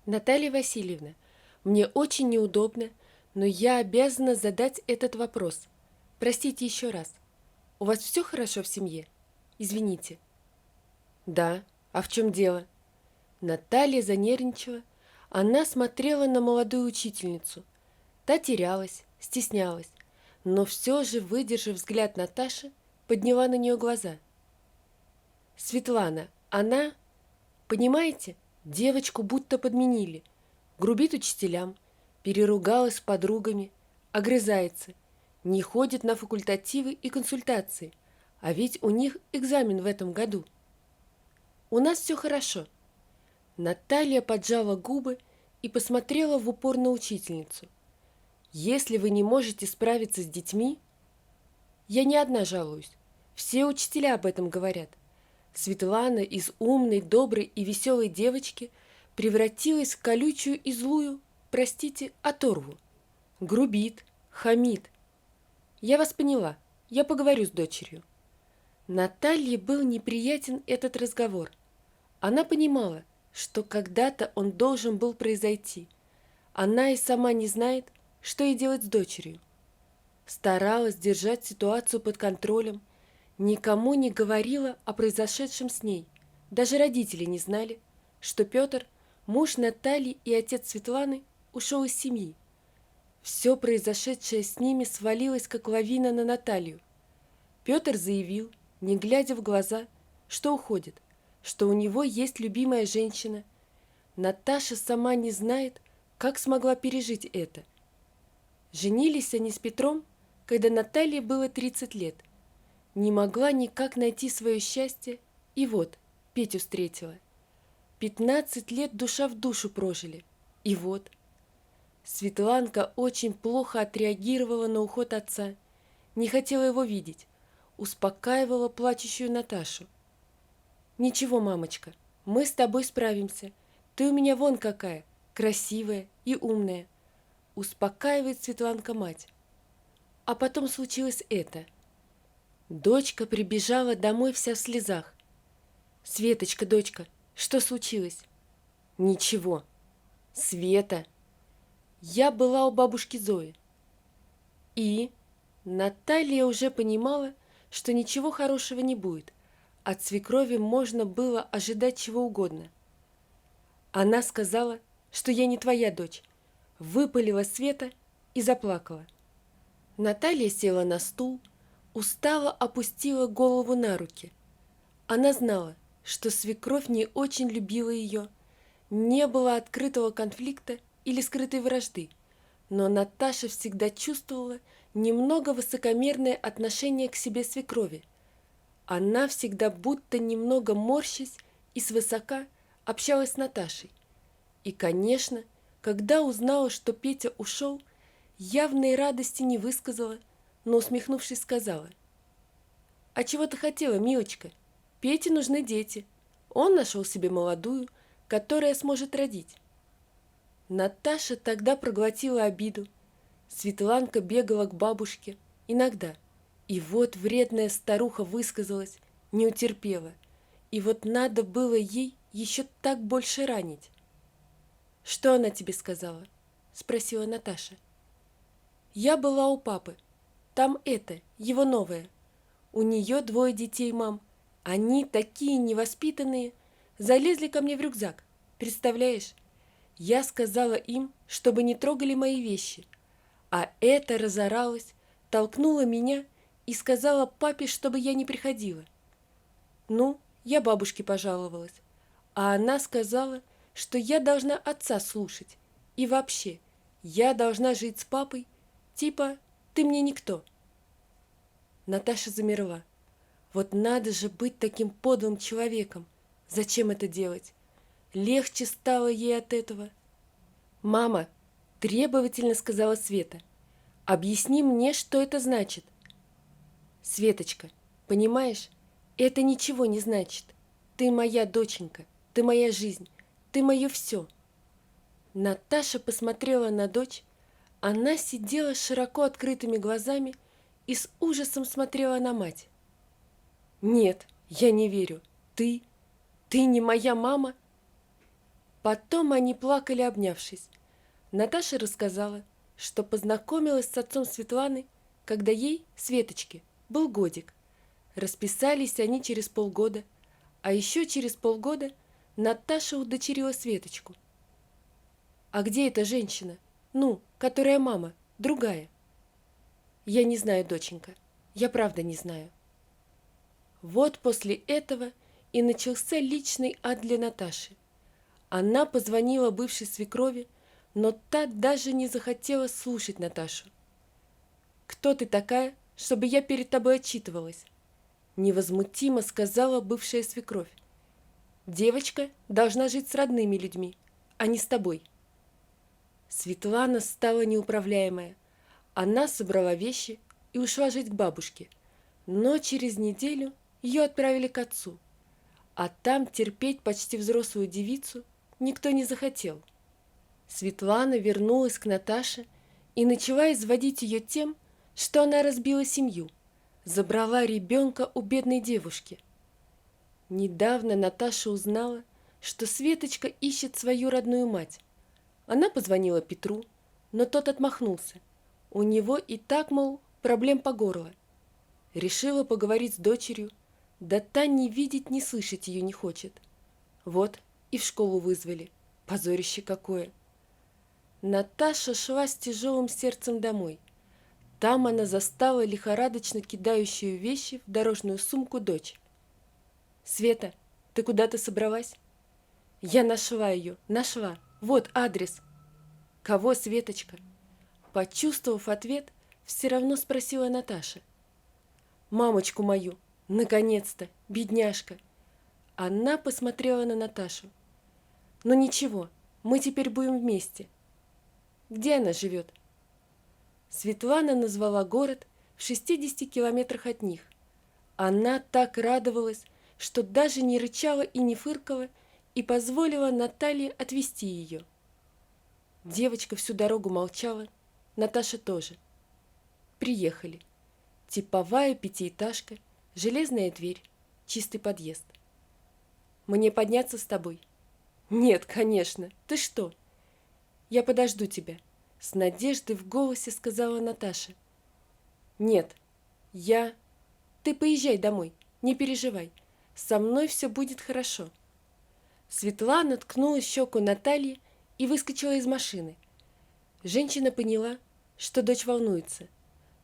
Наталья Васильевна, мне очень неудобно, но я обязана задать этот вопрос. Простите еще раз. У вас все хорошо в семье? Извините. Да, а в чем дело? Наталья занервничала. Она смотрела на молодую учительницу. Та терялась, стеснялась, но все же, выдержав взгляд Наташи, подняла на нее глаза. Светлана, она, понимаете, девочку будто подменили. Грубит учителям, переругалась с подругами, огрызается, не ходит на факультативы и консультации, а ведь у них экзамен в этом году. У нас все хорошо. Наталья поджала губы и посмотрела в упор на учительницу. Если вы не можете справиться с детьми, я не одна жалуюсь. Все учителя об этом говорят. Светлана из умной, доброй и веселой девочки превратилась в колючую и злую, простите, оторву. Грубит, хамит. Я вас поняла, я поговорю с дочерью. Наталье был неприятен этот разговор. Она понимала, что когда-то он должен был произойти. Она и сама не знает, что ей делать с дочерью. Старалась держать ситуацию под контролем, никому не говорила о произошедшем с ней. Даже родители не знали, что Петр, муж Натальи и отец Светланы, ушел из семьи. Все произошедшее с ними свалилось, как лавина, на Наталью. Петр заявил, не глядя в глаза, что уходит, что у него есть любимая женщина. Наташа сама не знает, как смогла пережить это. Женились они с Петром, когда Наталье было 30 лет. Не могла никак найти свое счастье, и вот Петю встретила. 15 лет душа в душу прожили, и вот. Светланка очень плохо отреагировала на уход отца, не хотела его видеть, успокаивала плачущую Наташу. «Ничего, мамочка, мы с тобой справимся. Ты у меня вон какая, красивая и умная», успокаивает Светланка мать. А потом случилось это. Дочка прибежала домой вся в слезах. «Светочка, дочка, что случилось?» «Ничего. Света. Я была у бабушки Зои». И Наталья уже понимала, что ничего хорошего не будет. От свекрови можно было ожидать чего угодно. Она сказала, что я не твоя дочь, выпалила Света и заплакала. Наталья села на стул, устало опустила голову на руки. Она знала, что свекровь не очень любила ее, не было открытого конфликта или скрытой вражды, но Наташа всегда чувствовала немного высокомерное отношение к себе свекрови. Она всегда будто немного морщась и свысока общалась с Наташей. И, конечно, когда узнала, что Петя ушел, явной радости не высказала, но, усмехнувшись, сказала: «А чего ты хотела, милочка? Пете нужны дети. Он нашел себе молодую, которая сможет родить». Наташа тогда проглотила обиду. Светланка бегала к бабушке, иногда. И вот вредная старуха высказалась, не утерпела. И вот надо было ей еще так больше ранить. «Что она тебе сказала?» – спросила Наташа. «Я была у папы. Там это, его новое. У нее 2 детей, мам. Они такие невоспитанные. Залезли ко мне в рюкзак. Представляешь? Я сказала им, чтобы не трогали мои вещи. А эта разоралась, толкнула меня и сказала папе, чтобы я не приходила. Ну, я бабушке пожаловалась. А она сказала, что я должна отца слушать. И вообще, я должна жить с папой. Типа, ты мне никто». Наташа замерла. Вот надо же быть таким подлым человеком. Зачем это делать? Легче стало ей от этого. «Мама», – требовательно сказала Света, – «объясни мне, что это значит». «Светочка, понимаешь, это ничего не значит. Ты моя доченька, ты моя жизнь, ты мое все». Наташа посмотрела на дочь. Она сидела с широко открытыми глазами и с ужасом смотрела на мать. «Нет, я не верю. Ты не моя мама?» Потом они плакали, обнявшись. Наташа рассказала, что познакомилась с отцом Светланы, когда ей, Светочке, был годик. Расписались они через полгода, а еще через полгода Наташа удочерила Светочку. «А где эта женщина? Ну, которая мама, другая?» «Я не знаю, доченька, я правда не знаю». Вот после этого и начался личный ад для Наташи. Она позвонила бывшей свекрови, но та даже не захотела слушать Наташу. «Кто ты такая, чтобы я перед тобой отчитывалась?» Невозмутимо сказала бывшая свекровь. «Девочка должна жить с родными людьми, а не с тобой». Светлана стала неуправляемая. Она собрала вещи и ушла жить к бабушке. Но через неделю ее отправили к отцу. А там терпеть почти взрослую девицу никто не захотел. Светлана вернулась к Наташе и начала изводить ее тем, что она разбила семью, забрала ребенка у бедной девушки. Недавно Наташа узнала, что Светочка ищет свою родную мать. Она позвонила Петру, но тот отмахнулся. У него и так, мол, проблем по горло. Решила поговорить с дочерью, да та ни видеть, ни слышать ее не хочет. Вот и в школу вызвали. Позорище какое! Наташа шла с тяжелым сердцем домой. Там она застала лихорадочно кидающую вещи в дорожную сумку дочь. «Света, ты куда-то собралась?» «Я нашла ее, нашла. Вот адрес». «Кого, Светочка?» Почувствовав ответ, все равно спросила Наташа. «Мамочку мою, наконец-то, бедняжка!» Она посмотрела на Наташу. «Ну ничего, мы теперь будем вместе». «Где она живет?» Светлана назвала город в 60 километрах от них. Она так радовалась, что даже не рычала и не фыркала, и позволила Наталье отвезти ее. Девочка всю дорогу молчала, Наташа тоже. Приехали. Типовая пятиэтажка, железная дверь, чистый подъезд. «Мне подняться с тобой?» «Нет, конечно. Ты что?» «Я подожду тебя», — с надеждой в голосе сказала Наташа. «Нет, я...» «Ты поезжай домой, не переживай. Со мной все будет хорошо». Светлана ткнула щеку Наталье и выскочила из машины. Женщина поняла, что дочь волнуется.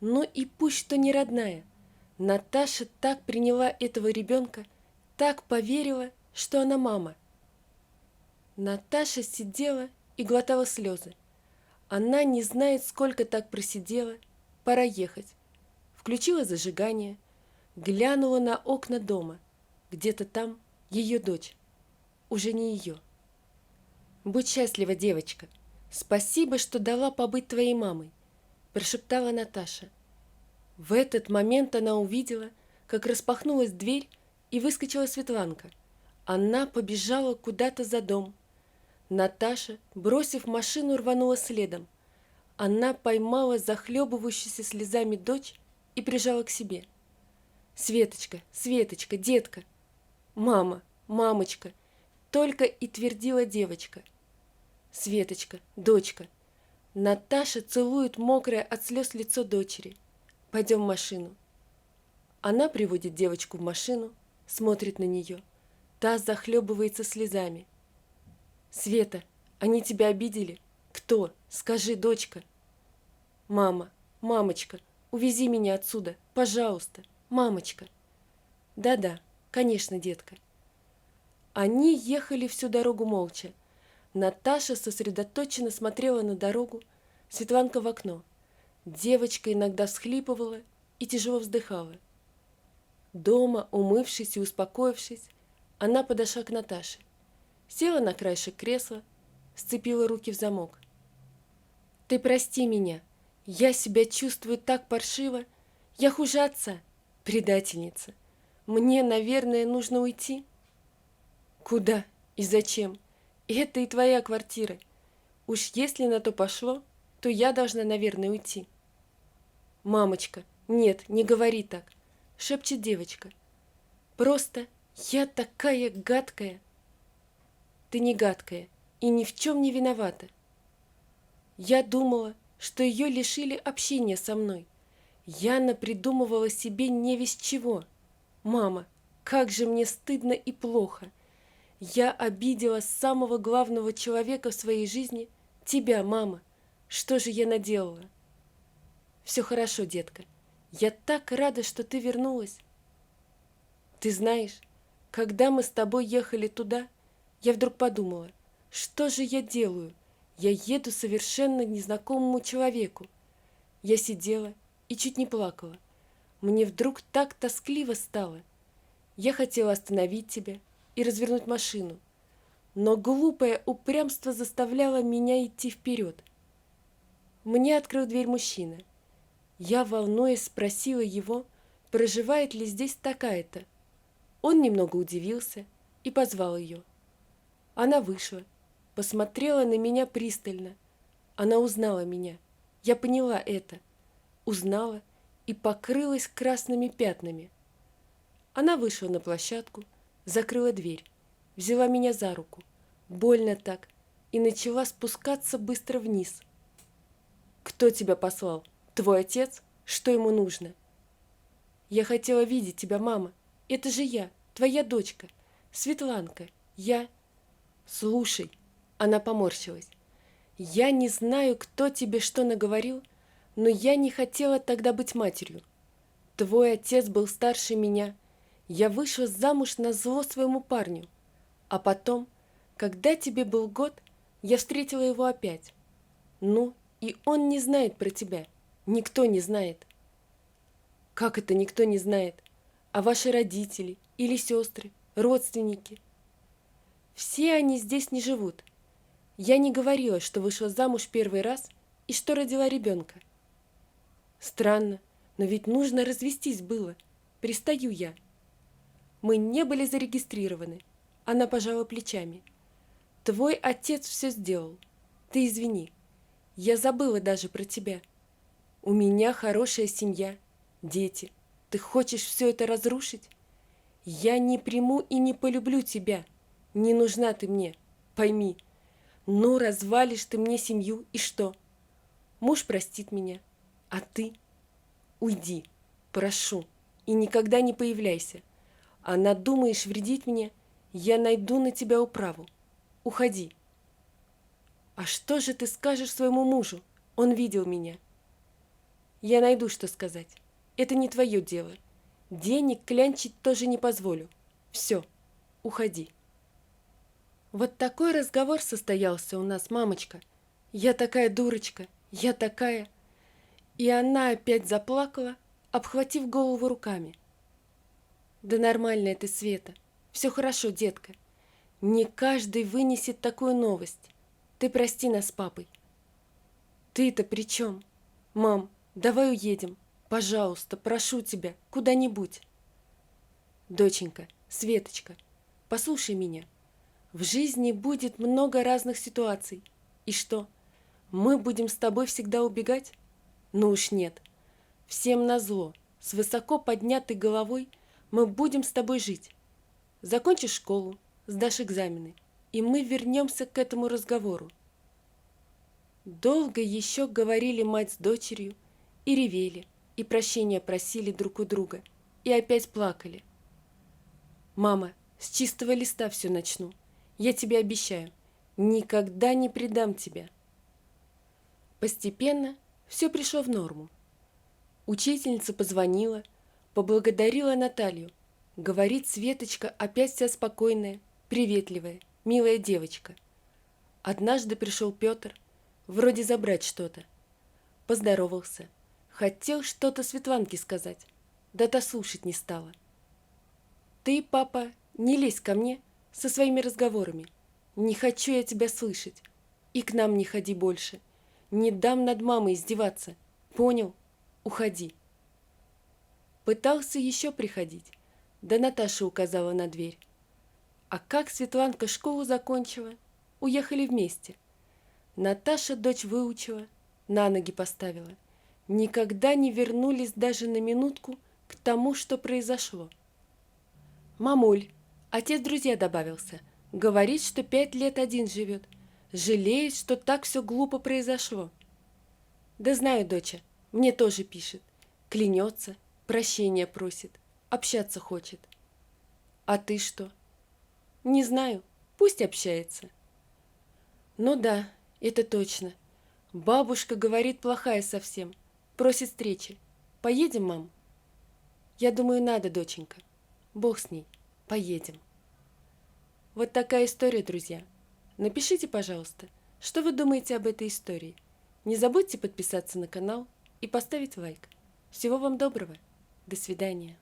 Ну и пусть что не родная. Наташа так приняла этого ребенка, так поверила, что она мама. Наташа сидела и глотала слезы. Она не знает, сколько так просидела. Пора ехать. Включила зажигание, глянула на окна дома. Где-то там ее дочь. Уже не ее. «Будь счастлива, девочка. Спасибо, что дала побыть твоей мамой», – прошептала Наташа. В этот момент она увидела, как распахнулась дверь и выскочила Светланка. Она побежала куда-то за дом. Наташа, бросив машину, рванула следом. Она поймала захлебывающуюся слезами дочь и прижала к себе. «Светочка, Светочка, детка!» «Мама, мамочка!» Только и твердила девочка. «Светочка, дочка!» Наташа целует мокрое от слез лицо дочери. «Пойдем в машину». Она приводит девочку в машину, смотрит на нее. Та захлебывается слезами. «Света, они тебя обидели? Кто? Скажи, дочка». «Мама, мамочка, увези меня отсюда, пожалуйста, мамочка». «Да-да, конечно, детка». Они ехали всю дорогу молча. Наташа сосредоточенно смотрела на дорогу, Светланка в окно. Девочка иногда всхлипывала и тяжело вздыхала. Дома, умывшись и успокоившись, она подошла к Наташе. Села на краешек кресла, сцепила руки в замок. «Ты прости меня. Я себя чувствую так паршиво. Я хуже отца, предательница. Мне, наверное, нужно уйти». «Куда и зачем? Это и твоя квартира. Уж если на то пошло, то я должна, наверное, уйти». «Мамочка, нет, не говори так», — шепчет девочка. «Просто я такая гадкая». «Ты не гадкая. и ни в чем не виновата. Я думала, что ее лишили общения со мной. Я напридумывала себе не весть чего. Мама, как же мне стыдно и плохо. Я обидела самого главного человека в своей жизни, тебя, мама. Что же я наделала? Все хорошо, детка. Я так рада, что ты вернулась. Ты знаешь, когда мы с тобой ехали туда, я вдруг подумала, что же я делаю? Я еду совершенно незнакомому человеку. Я сидела и чуть не плакала. Мне вдруг так тоскливо стало. Я хотела остановить тебя и развернуть машину, но глупое упрямство заставляло меня идти вперед. Мне открыл дверь мужчина. Я, волнуясь, спросила его, проживает ли здесь такая-то. Он немного удивился и позвал ее. Она вышла, посмотрела на меня пристально. Она узнала меня. Я поняла это. Узнала и покрылась красными пятнами. Она вышла на площадку, закрыла дверь, взяла меня за руку, больно так, и начала спускаться быстро вниз. «Кто тебя послал? Твой отец? Что ему нужно?» «Я хотела видеть тебя, мама. Это же я, твоя дочка, Светланка. Я...» «Слушай», — она поморщилась, «я не знаю, кто тебе что наговорил, но я не хотела тогда быть матерью. Твой отец был старше меня. Я вышла замуж назло своему парню. А потом, когда тебе был год, я встретила его опять. Ну, и он не знает про тебя. Никто не знает». «Как это никто не знает? А ваши родители или сестры, родственники?» «Все они здесь не живут. Я не говорила, что вышла замуж первый раз и что родила ребенка». «Странно, но ведь нужно развестись было. Пристаю я». «Мы не были зарегистрированы». Она пожала плечами. «Твой отец все сделал. Ты извини. Я забыла даже про тебя. У меня хорошая семья, дети. Ты хочешь все это разрушить? Я не приму и не полюблю тебя. Не нужна ты мне, пойми. Ну, развалишь ты мне семью, и что? Муж простит меня, а ты? Уйди, прошу, и никогда не появляйся. А надумаешь вредить мне, я найду на тебя управу. Уходи». «А что же ты скажешь своему мужу? Он видел меня». «Я найду, что сказать. Это не твое дело. Денег клянчить тоже не позволю. Все, уходи». Вот такой разговор состоялся у нас, мамочка. Я такая дурочка, я такая. И она опять заплакала, обхватив голову руками. «Да нормально это, Света. Все хорошо, детка. Не каждый вынесет такую новость. Ты прости нас с папой». «Ты-то при чем? Мам, давай уедем. Пожалуйста, прошу тебя, куда-нибудь». «Доченька, Светочка, послушай меня. В жизни будет много разных ситуаций. И что, мы будем с тобой всегда убегать? Ну уж нет. Всем назло, с высоко поднятой головой мы будем с тобой жить. Закончишь школу, сдашь экзамены, и мы вернемся к этому разговору». Долго еще говорили мать с дочерью, и ревели, и прощения просили друг у друга, и опять плакали. «Мама, с чистого листа все начну. Я тебе обещаю, никогда не предам тебя». Постепенно все пришло в норму. Учительница позвонила, поблагодарила Наталью. Говорит, Светочка опять вся спокойная, приветливая, милая девочка. Однажды пришел Петр, вроде забрать что-то. Поздоровался. Хотел что-то Светланке сказать, да та слушать не стала. «Ты, папа, не лезь ко мне со своими разговорами. Не хочу я тебя слышать. И к нам не ходи больше. Не дам над мамой издеваться. Понял? Уходи». Пытался еще приходить, да Наташа указала на дверь. А как Светланка школу закончила, уехали вместе. Наташа дочь выучила, на ноги поставила. Никогда не вернулись даже на минутку к тому, что произошло. «Мамуль, отец друзья добавился. Говорит, что 5 лет один живет. жалеет, что так все глупо произошло. Да знаю, доча, мне тоже пишет, клянется, прощения просит, общаться хочет. А ты что? Не знаю, пусть общается. Ну да, это точно. Бабушка говорит, плохая совсем, просит встречи. Поедем, мам? Я думаю, надо, доченька. Бог с ней, поедем. Вот такая история, друзья. Напишите, пожалуйста, что вы думаете об этой истории. Не забудьте подписаться на канал и поставить лайк. Всего вам доброго. До свидания.